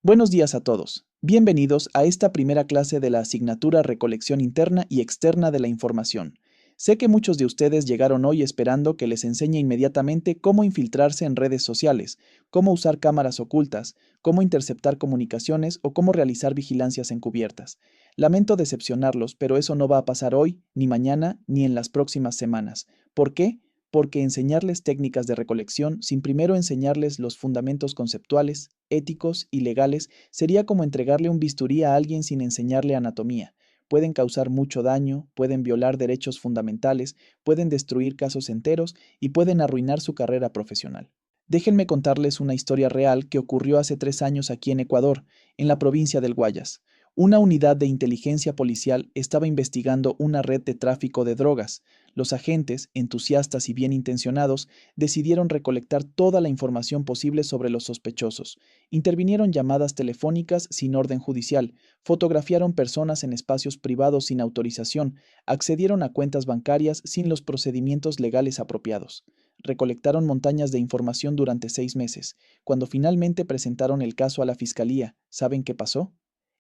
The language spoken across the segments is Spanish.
Buenos días a todos. Bienvenidos a esta primera clase de la asignatura Recolección Interna y Externa de la Información. Sé que muchos de ustedes llegaron hoy esperando que les enseñe inmediatamente cómo infiltrarse en redes sociales, cómo usar cámaras ocultas, cómo interceptar comunicaciones o cómo realizar vigilancias encubiertas. Lamento decepcionarlos, pero eso no va a pasar hoy, ni mañana, ni en las próximas semanas. ¿Por qué? Porque enseñarles técnicas de recolección sin primero enseñarles los fundamentos conceptuales, éticos y legales sería como entregarle un bisturí a alguien sin enseñarle anatomía. Pueden causar mucho daño, pueden violar derechos fundamentales, pueden destruir casos enteros y pueden arruinar su carrera profesional. Déjenme contarles una historia real que ocurrió hace 3 años aquí en Ecuador, en la provincia del Guayas. Una unidad de inteligencia policial estaba investigando una red de tráfico de drogas. Los agentes, entusiastas y bien intencionados, decidieron recolectar toda la información posible sobre los sospechosos. Intervinieron llamadas telefónicas sin orden judicial, fotografiaron personas en espacios privados sin autorización, accedieron a cuentas bancarias sin los procedimientos legales apropiados. Recolectaron montañas de información durante 6 meses. Cuando finalmente presentaron el caso a la fiscalía, ¿saben qué pasó?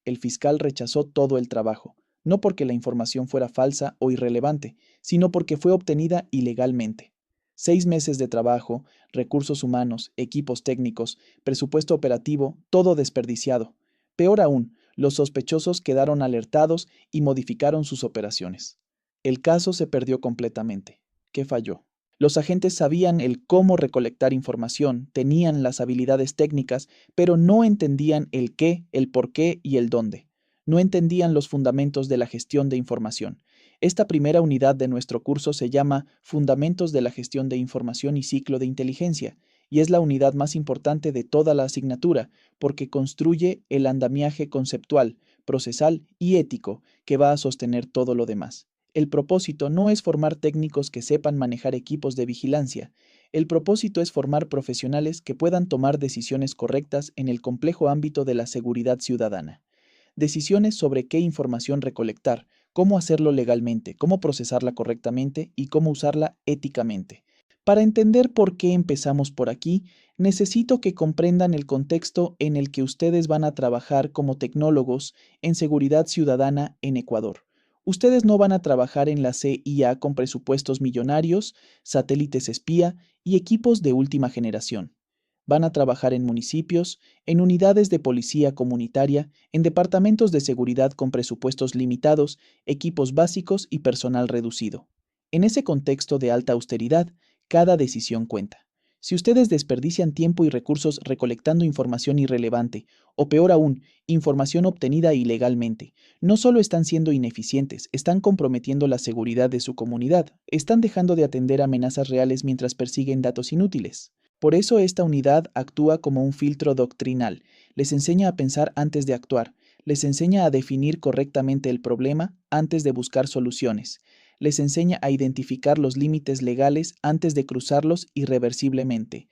El fiscal rechazó todo el trabajo, no porque la información fuera falsa o irrelevante, sino porque fue obtenida ilegalmente. 6 meses de trabajo, recursos humanos, equipos técnicos, presupuesto operativo, todo desperdiciado. Peor aún, los sospechosos quedaron alertados y modificaron sus operaciones. El caso se perdió completamente. ¿Qué falló? Los agentes sabían el cómo recolectar información, tenían las habilidades técnicas, pero no entendían el qué, el por qué y el dónde. No entendían los fundamentos de la gestión de información. Esta primera unidad de nuestro curso se llama Fundamentos de la Gestión de Información y Ciclo de Inteligencia, y es la unidad más importante de toda la asignatura, porque construye el andamiaje conceptual, procesal y ético que va a sostener todo lo demás. El propósito no es formar técnicos que sepan manejar equipos de vigilancia. El propósito es formar profesionales que puedan tomar decisiones correctas en el complejo ámbito de la seguridad ciudadana. Decisiones sobre qué información recolectar, cómo hacerlo legalmente, cómo procesarla correctamente y cómo usarla éticamente. Para entender por qué empezamos por aquí, necesito que comprendan el contexto en el que ustedes van a trabajar como tecnólogos en seguridad ciudadana en Ecuador. Ustedes no van a trabajar en la CIA con presupuestos millonarios, satélites espía y equipos de última generación. Van a trabajar en municipios, en unidades de policía comunitaria, en departamentos de seguridad con presupuestos limitados, equipos básicos y personal reducido. En ese contexto de alta austeridad, cada decisión cuenta. Si ustedes desperdician tiempo y recursos recolectando información irrelevante, o peor aún, información obtenida ilegalmente, no solo están siendo ineficientes, están comprometiendo la seguridad de su comunidad, están dejando de atender amenazas reales mientras persiguen datos inútiles. Por eso esta unidad actúa como un filtro doctrinal, les enseña a pensar antes de actuar, les enseña a definir correctamente el problema antes de buscar soluciones, les enseña a identificar los límites legales antes de cruzarlos irreversiblemente.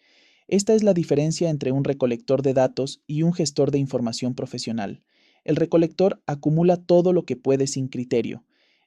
Esta es la diferencia entre un recolector de datos y un gestor de información profesional. El recolector acumula todo lo que puede sin criterio.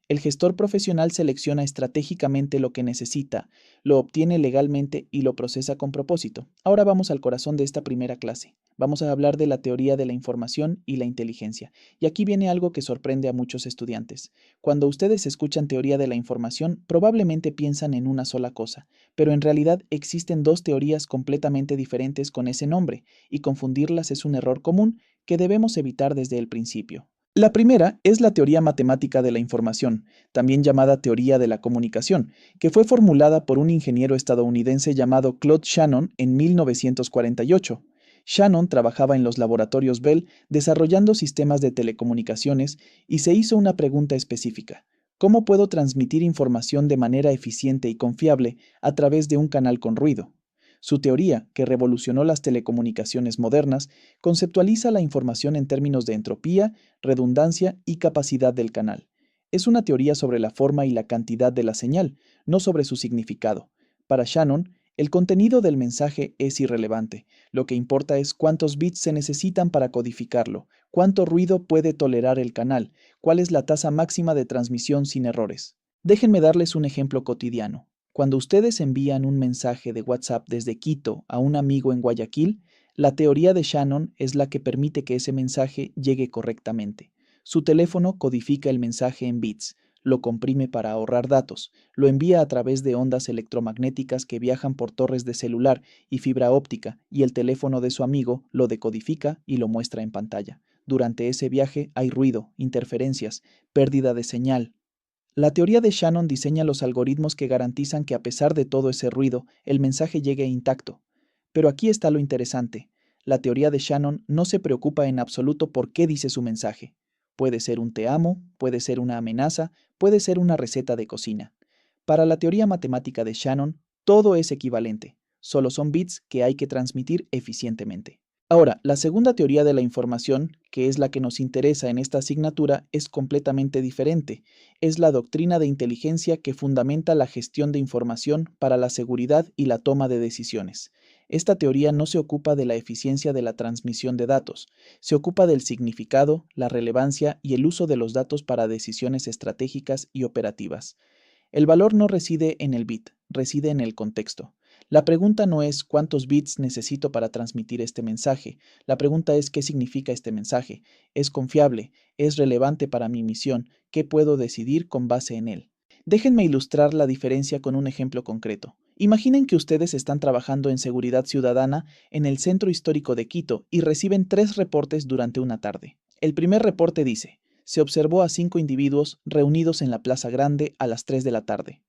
El gestor profesional selecciona estratégicamente lo que necesita, lo obtiene legalmente y lo procesa con propósito. Ahora vamos al corazón de esta primera clase. Vamos a hablar de la teoría de la información y la inteligencia. Y aquí viene algo que sorprende a muchos estudiantes. Cuando ustedes escuchan teoría de la información, probablemente piensan en una sola cosa, pero en realidad existen dos teorías completamente diferentes con ese nombre, y confundirlas es un error común que debemos evitar desde el principio. La primera es la teoría matemática de la información, también llamada teoría de la comunicación, que fue formulada por un ingeniero estadounidense llamado Claude Shannon en 1948. Shannon trabajaba en los laboratorios Bell desarrollando sistemas de telecomunicaciones y se hizo una pregunta específica: ¿cómo puedo transmitir información de manera eficiente y confiable a través de un canal con ruido? Su teoría, que revolucionó las telecomunicaciones modernas, conceptualiza la información en términos de entropía, redundancia y capacidad del canal. Es una teoría sobre la forma y la cantidad de la señal, no sobre su significado. Para Shannon, el contenido del mensaje es irrelevante. Lo que importa es cuántos bits se necesitan para codificarlo, cuánto ruido puede tolerar el canal, cuál es la tasa máxima de transmisión sin errores. Déjenme darles un ejemplo cotidiano. Cuando ustedes envían un mensaje de WhatsApp desde Quito a un amigo en Guayaquil, La teoría de Shannon es la que permite que ese mensaje llegue correctamente. Su teléfono codifica el mensaje en bits, lo comprime para ahorrar datos, lo envía a través de ondas electromagnéticas que viajan por torres de celular y fibra óptica, y el teléfono de su amigo lo decodifica y lo muestra en pantalla. Durante ese viaje hay ruido, interferencias, pérdida de señal. La teoría de Shannon diseña los algoritmos que garantizan que a pesar de todo ese ruido, el mensaje llegue intacto. Pero aquí está lo interesante. La teoría de Shannon no se preocupa en absoluto por qué dice su mensaje. Puede ser un te amo, puede ser una amenaza, puede ser una receta de cocina. Para la teoría matemática de Shannon, todo es equivalente. Solo son bits que hay que transmitir eficientemente. Ahora, la segunda teoría de la información, que es la que nos interesa en esta asignatura, es completamente diferente. Es la doctrina de inteligencia que fundamenta la gestión de información para la seguridad y la toma de decisiones. Esta teoría no se ocupa de la eficiencia de la transmisión de datos, se ocupa del significado, la relevancia y el uso de los datos para decisiones estratégicas y operativas. El valor no reside en el bit, reside en el contexto. La pregunta no es cuántos bits necesito para transmitir este mensaje. La pregunta es qué significa este mensaje. ¿Es confiable? ¿Es relevante para mi misión? ¿Qué puedo decidir con base en él? Déjenme ilustrar la diferencia con un ejemplo concreto. Imaginen que ustedes están trabajando en seguridad ciudadana en el centro histórico de Quito y reciben 3 reportes durante una tarde. El primer reporte dice: se observó a 5 individuos reunidos en la Plaza Grande a las 3 de la tarde.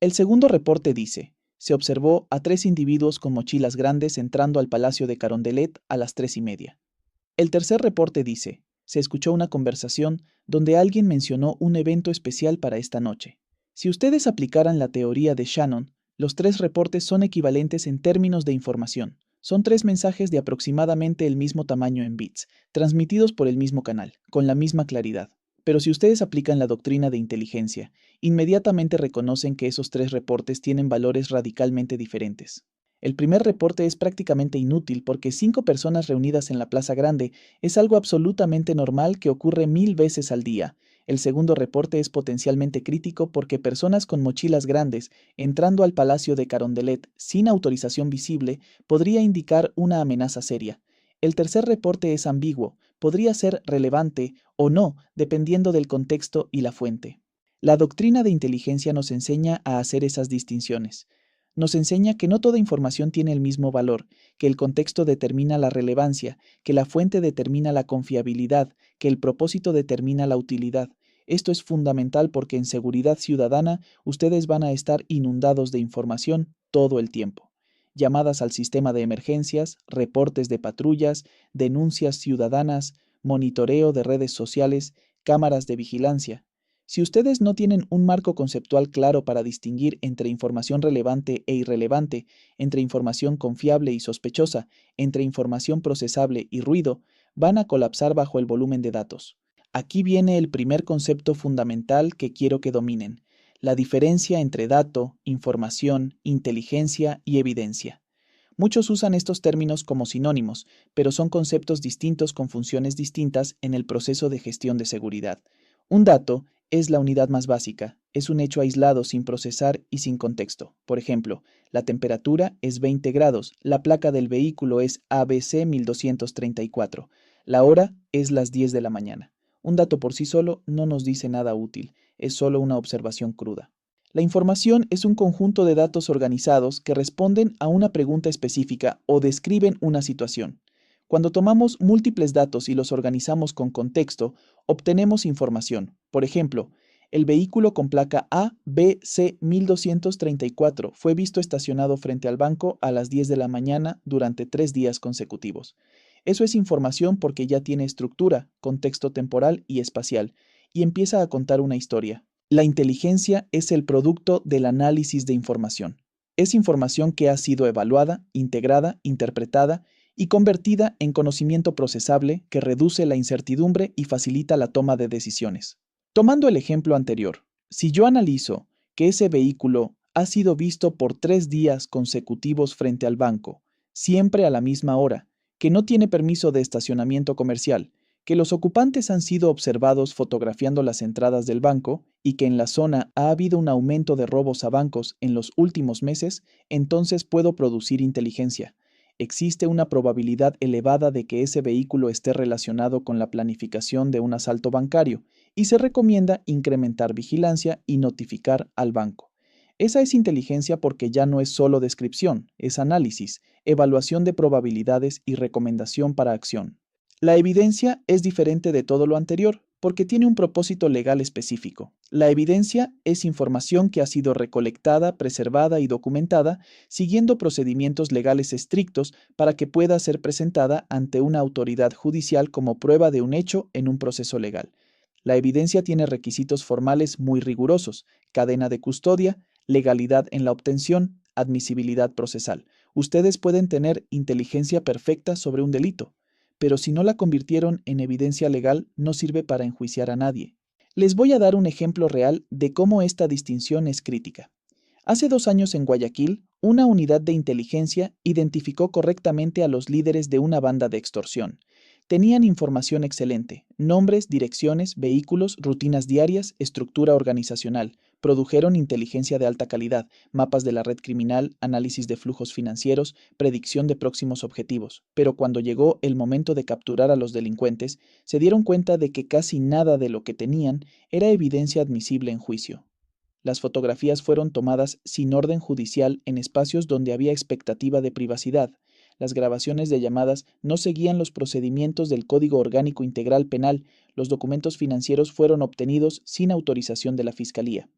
El segundo reporte dice: se observó a 3 individuos con mochilas grandes entrando al Palacio de Carondelet a las 3:30. El tercer reporte dice: se escuchó una conversación donde alguien mencionó un evento especial para esta noche. Si ustedes aplicaran la teoría de Shannon, los 3 reportes son equivalentes en términos de información. Son 3 mensajes de aproximadamente el mismo tamaño en bits, transmitidos por el mismo canal, con la misma claridad. Pero si ustedes aplican la doctrina de inteligencia, inmediatamente reconocen que esos 3 reportes tienen valores radicalmente diferentes. El primer reporte es prácticamente inútil porque 5 personas reunidas en la Plaza Grande es algo absolutamente normal que ocurre 1000 veces al día. El segundo reporte es potencialmente crítico porque personas con mochilas grandes entrando al Palacio de Carondelet sin autorización visible podría indicar una amenaza seria. El tercer reporte es ambiguo, podría ser relevante o no, dependiendo del contexto y la fuente. La doctrina de inteligencia nos enseña a hacer esas distinciones. Nos enseña que no toda información tiene el mismo valor, que el contexto determina la relevancia, que la fuente determina la confiabilidad, que el propósito determina la utilidad. Esto es fundamental porque en seguridad ciudadana ustedes van a estar inundados de información todo el tiempo. Llamadas al sistema de emergencias, reportes de patrullas, denuncias ciudadanas, monitoreo de redes sociales, cámaras de vigilancia. Si ustedes no tienen un marco conceptual claro para distinguir entre información relevante e irrelevante, entre información confiable y sospechosa, entre información procesable y ruido, van a colapsar bajo el volumen de datos. Aquí viene el primer concepto fundamental que quiero que dominen: la diferencia entre dato, información, inteligencia y evidencia. Muchos usan estos términos como sinónimos, pero son conceptos distintos con funciones distintas en el proceso de gestión de seguridad. Un dato es la unidad más básica, es un hecho aislado sin procesar y sin contexto. Por ejemplo, la temperatura es 20 grados, la placa del vehículo es ABC 1234, la hora es las 10 de la mañana. Un dato por sí solo no nos dice nada útil, es solo una observación cruda. La información es un conjunto de datos organizados que responden a una pregunta específica o describen una situación. Cuando tomamos múltiples datos y los organizamos con contexto, obtenemos información. Por ejemplo, el vehículo con placa ABC 1234 fue visto estacionado frente al banco a las 10 de la mañana durante 3 días consecutivos. Eso es información porque ya tiene estructura, contexto temporal y espacial, y empieza a contar una historia. La inteligencia es el producto del análisis de información. Es información que ha sido evaluada, integrada, interpretada y convertida en conocimiento procesable que reduce la incertidumbre y facilita la toma de decisiones. Tomando el ejemplo anterior, si yo analizo que ese vehículo ha sido visto por 3 días consecutivos frente al banco, siempre a la misma hora, que no tiene permiso de estacionamiento comercial, que los ocupantes han sido observados fotografiando las entradas del banco y que en la zona ha habido un aumento de robos a bancos en los últimos meses, entonces puedo producir inteligencia. Existe una probabilidad elevada de que ese vehículo esté relacionado con la planificación de un asalto bancario y se recomienda incrementar vigilancia y notificar al banco. Esa es inteligencia porque ya no es solo descripción, es análisis, evaluación de probabilidades y recomendación para acción. La evidencia es diferente de todo lo anterior porque tiene un propósito legal específico. La evidencia es información que ha sido recolectada, preservada y documentada siguiendo procedimientos legales estrictos para que pueda ser presentada ante una autoridad judicial como prueba de un hecho en un proceso legal. La evidencia tiene requisitos formales muy rigurosos: cadena de custodia, legalidad en la obtención, admisibilidad procesal. Ustedes pueden tener inteligencia perfecta sobre un delito, pero si no la convirtieron en evidencia legal, no sirve para enjuiciar a nadie. Les voy a dar un ejemplo real de cómo esta distinción es crítica. Hace 2 años en Guayaquil, una unidad de inteligencia identificó correctamente a los líderes de una banda de extorsión. Tenían información excelente: nombres, direcciones, vehículos, rutinas diarias, estructura organizacional. Produjeron inteligencia de alta calidad, mapas de la red criminal, análisis de flujos financieros, predicción de próximos objetivos. Pero cuando llegó el momento de capturar a los delincuentes, se dieron cuenta de que casi nada de lo que tenían era evidencia admisible en juicio. Las fotografías fueron tomadas sin orden judicial en espacios donde había expectativa de privacidad. Las grabaciones de llamadas no seguían los procedimientos del Código Orgánico Integral Penal. Los documentos financieros fueron obtenidos sin autorización de la Fiscalía.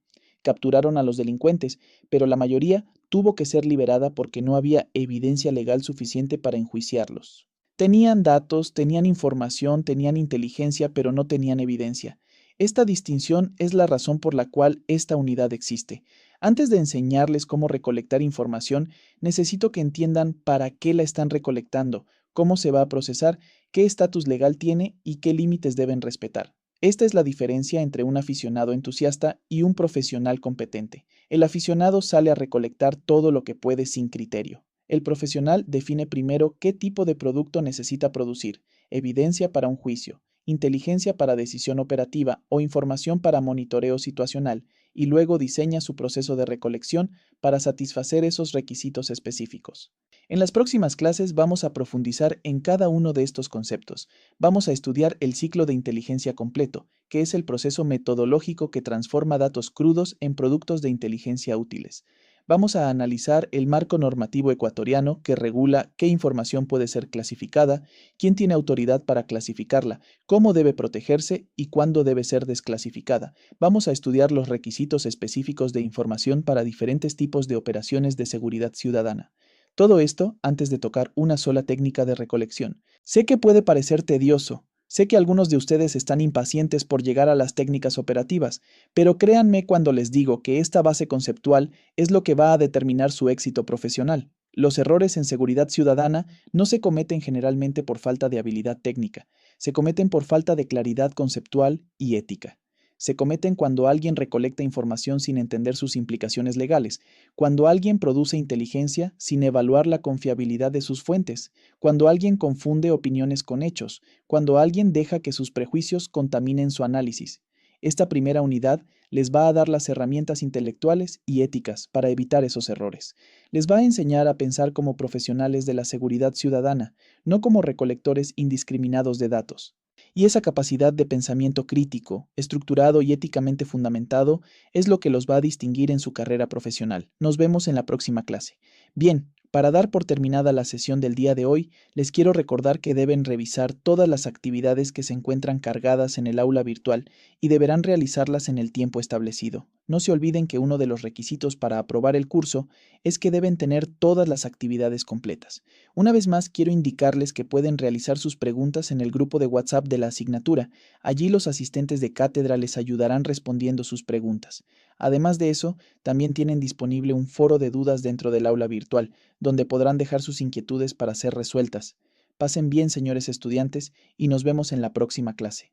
Capturaron a los delincuentes, pero la mayoría tuvo que ser liberada porque no había evidencia legal suficiente para enjuiciarlos. Tenían datos, tenían información, tenían inteligencia, pero no tenían evidencia. Esta distinción es la razón por la cual esta unidad existe. Antes de enseñarles cómo recolectar información, necesito que entiendan para qué la están recolectando, cómo se va a procesar, qué estatus legal tiene y qué límites deben respetar. Esta es la diferencia entre un aficionado entusiasta y un profesional competente. El aficionado sale a recolectar todo lo que puede sin criterio. El profesional define primero qué tipo de producto necesita producir: evidencia para un juicio, inteligencia para decisión operativa o información para monitoreo situacional, y luego diseña su proceso de recolección para satisfacer esos requisitos específicos. En las próximas clases vamos a profundizar en cada uno de estos conceptos. Vamos a estudiar el ciclo de inteligencia completo, que es el proceso metodológico que transforma datos crudos en productos de inteligencia útiles. Vamos a analizar el marco normativo ecuatoriano que regula qué información puede ser clasificada, quién tiene autoridad para clasificarla, cómo debe protegerse y cuándo debe ser desclasificada. Vamos a estudiar los requisitos específicos de información para diferentes tipos de operaciones de seguridad ciudadana. Todo esto antes de tocar una sola técnica de recolección. Sé que puede parecer tedioso. Sé que algunos de ustedes están impacientes por llegar a las técnicas operativas, pero créanme cuando les digo que esta base conceptual es lo que va a determinar su éxito profesional. Los errores en seguridad ciudadana no se cometen generalmente por falta de habilidad técnica, se cometen por falta de claridad conceptual y ética. Se cometen cuando alguien recolecta información sin entender sus implicaciones legales, cuando alguien produce inteligencia sin evaluar la confiabilidad de sus fuentes, cuando alguien confunde opiniones con hechos, cuando alguien deja que sus prejuicios contaminen su análisis. Esta primera unidad les va a dar las herramientas intelectuales y éticas para evitar esos errores. Les va a enseñar a pensar como profesionales de la seguridad ciudadana, no como recolectores indiscriminados de datos. Y esa capacidad de pensamiento crítico, estructurado y éticamente fundamentado es lo que los va a distinguir en su carrera profesional. Nos vemos en la próxima clase. Bien, para dar por terminada la sesión del día de hoy, les quiero recordar que deben revisar todas las actividades que se encuentran cargadas en el aula virtual y deberán realizarlas en el tiempo establecido. No se olviden que uno de los requisitos para aprobar el curso es que deben tener todas las actividades completas. Una vez más, quiero indicarles que pueden realizar sus preguntas en el grupo de WhatsApp de la asignatura. Allí los asistentes de cátedra les ayudarán respondiendo sus preguntas. Además de eso, también tienen disponible un foro de dudas dentro del aula virtual, donde podrán dejar sus inquietudes para ser resueltas. Pasen bien, señores estudiantes, y nos vemos en la próxima clase.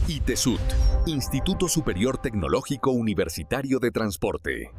ITESUT, Instituto Superior Tecnológico Universitario de Transporte.